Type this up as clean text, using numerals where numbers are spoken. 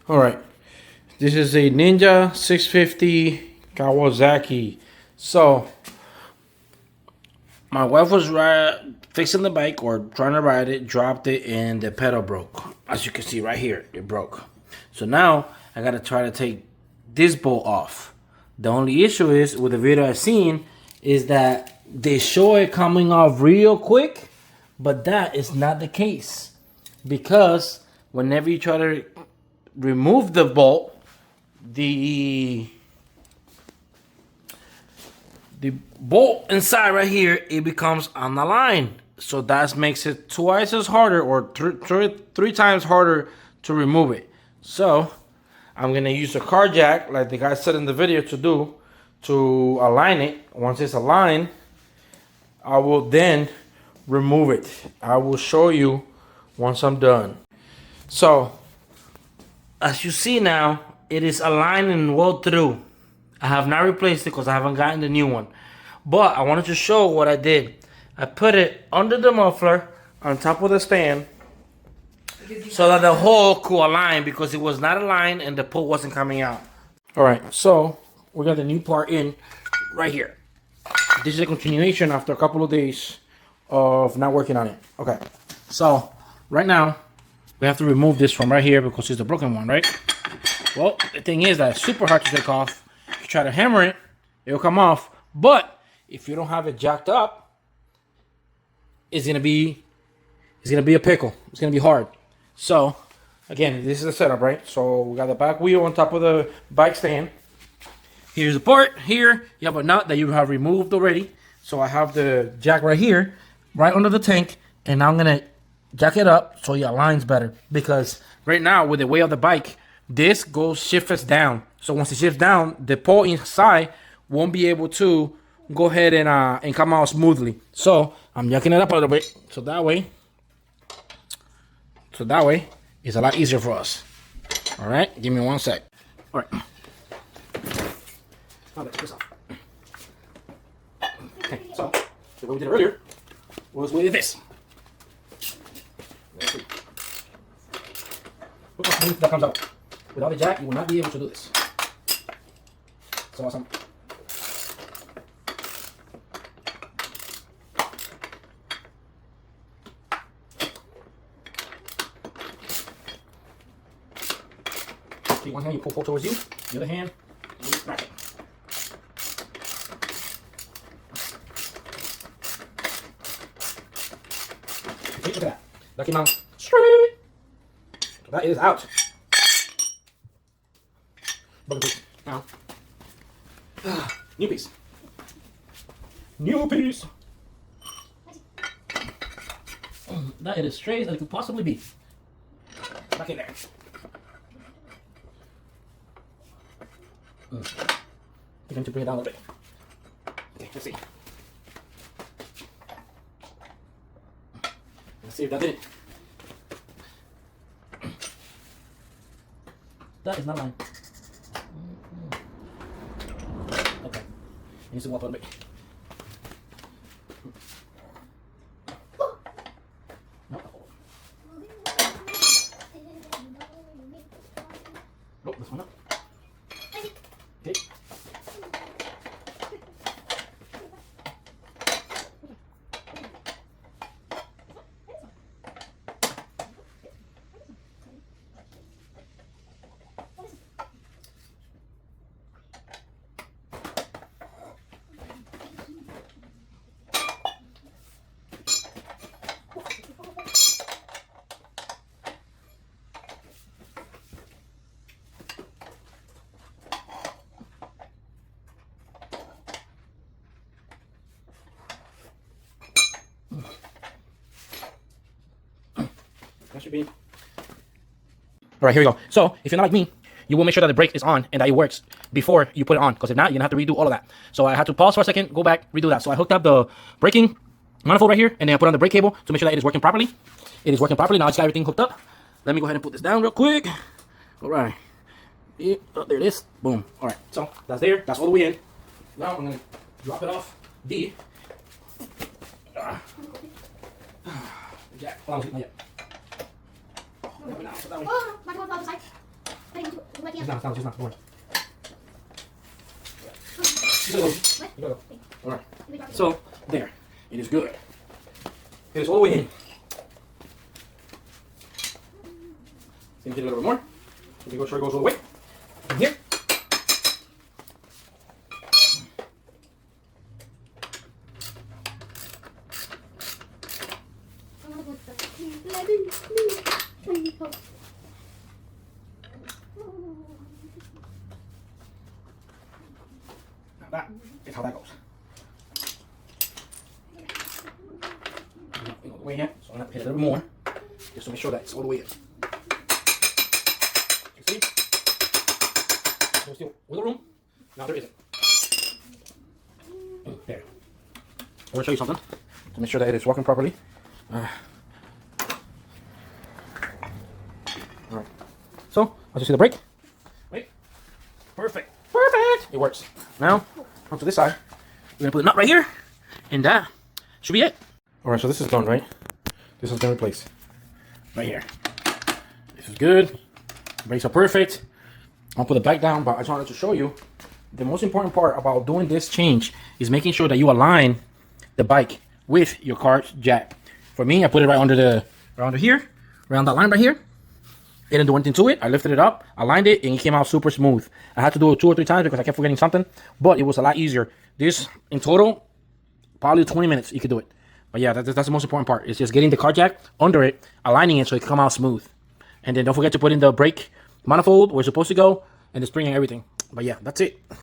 All right, this is a Ninja 650 Kawasaki. So my wife was fixing the bike or trying to ride it, dropped it, and the pedal broke. As you can see right here, it broke. So now I gotta try to take this bolt off. The only issue is with the video I've seen is that they show it coming off real quick, but that is not the case, because whenever you try to remove the bolt, the bolt inside right here, it becomes unaligned. So that makes it twice as harder, or three times harder to remove it. So I'm gonna use a car jack, like the guy said in the video, to do to align it. Once it's aligned, I will then remove it. I will show you once I'm done. So as you see now, it is aligned and well through. I have not replaced it because I haven't gotten the new one. But I wanted to show what I did. I put it under the muffler on top of the stand so that the hole could align, because it was not aligned and the pull wasn't coming out. All right, so we got the new part in right here. This is a continuation after a couple of days of not working on it. Okay, so right now we have to remove this from right here because it's the broken one, right? Well, the thing is that it's super hard to take off. If you try to hammer it, it'll come off. But if you don't have it jacked up, it's gonna be a pickle. It's gonna be hard. So again, this is the setup, right? So we got the back wheel on top of the bike stand. Here's the part. Here you have a nut that you have removed already. So I have the jack right here, right under the tank, and now I'm gonna jack it up so it aligns better. Because right now, with the weight of the bike, this shifts down. So once it shifts down, the pole inside won't be able to go ahead and come out smoothly. So I'm jacking it up a little bit, so that way it's a lot easier for us. All right, give me 1 sec. All right. Now let's this off. Okay, so the way we did it earlier was with this. Look how smooth that comes out. Without the jack, you will not be able to do this. So awesome. Okay, one hand you pull towards you, the other hand you smash it. Okay, look at that. That came out straight. So that is out. Now, new piece. New piece. That is as straight as it could possibly be. Back in there. I'm going to bring it down a little bit. Okay, let's see. Let's see if that did it. That is not mine. Okay. It needs to walk a little bit. No. Oh, this one up. Okay. That should be. All right, here we go. So if you're not like me, you will make sure that the brake is on and that it works before you put it on. Because if not, you're gonna have to redo all of that. So I had to pause for a second, go back, redo that. So I hooked up the braking manifold right here, and then I put on the brake cable to make sure that it is working properly. It is working properly. Now I just got everything hooked up. Let me go ahead and put this down real quick. All right. Yeah, oh, there it is. Boom. All right. So that's there. That's all the way in. Now I'm gonna drop it off the jack. Hold on, not yet. Oh, my God, the other side. She's not. Don't worry. You gotta go. All right. So there, it is good. It is all the way in. Let me get a little bit more. Let me go sure it goes all the way. In here. Now that is how that goes. All the way in, so I'm gonna hit it a little more, just to make sure that it's all the way in. You see? There's still wiggle room. Now there isn't. There. I want to show you something to make sure that it is working properly. Alright. So, as you see the brake. Wait. Perfect. Perfect. It works. Now, onto this side. We're going to put the nut right here. And that should be it. Alright, so this is done, right? This is going to replace. Right here. This is good. Brakes are perfect. I'll put the bike down, but I just wanted to show you the most important part about doing this change is making sure that you align the bike with your car's jack. For me, I put it right under here, around that line right here. It didn't do anything to it. I lifted it up, aligned it, and it came out super smooth. I had to do it 2 or 3 times because I kept forgetting something, but it was a lot easier. This, in total, probably 20 minutes you could do it. But yeah, that's the most important part. It's just getting the car jack under it, aligning it so it can come out smooth. And then don't forget to put in the brake manifold where it's supposed to go, and the spring and everything. But yeah, that's it.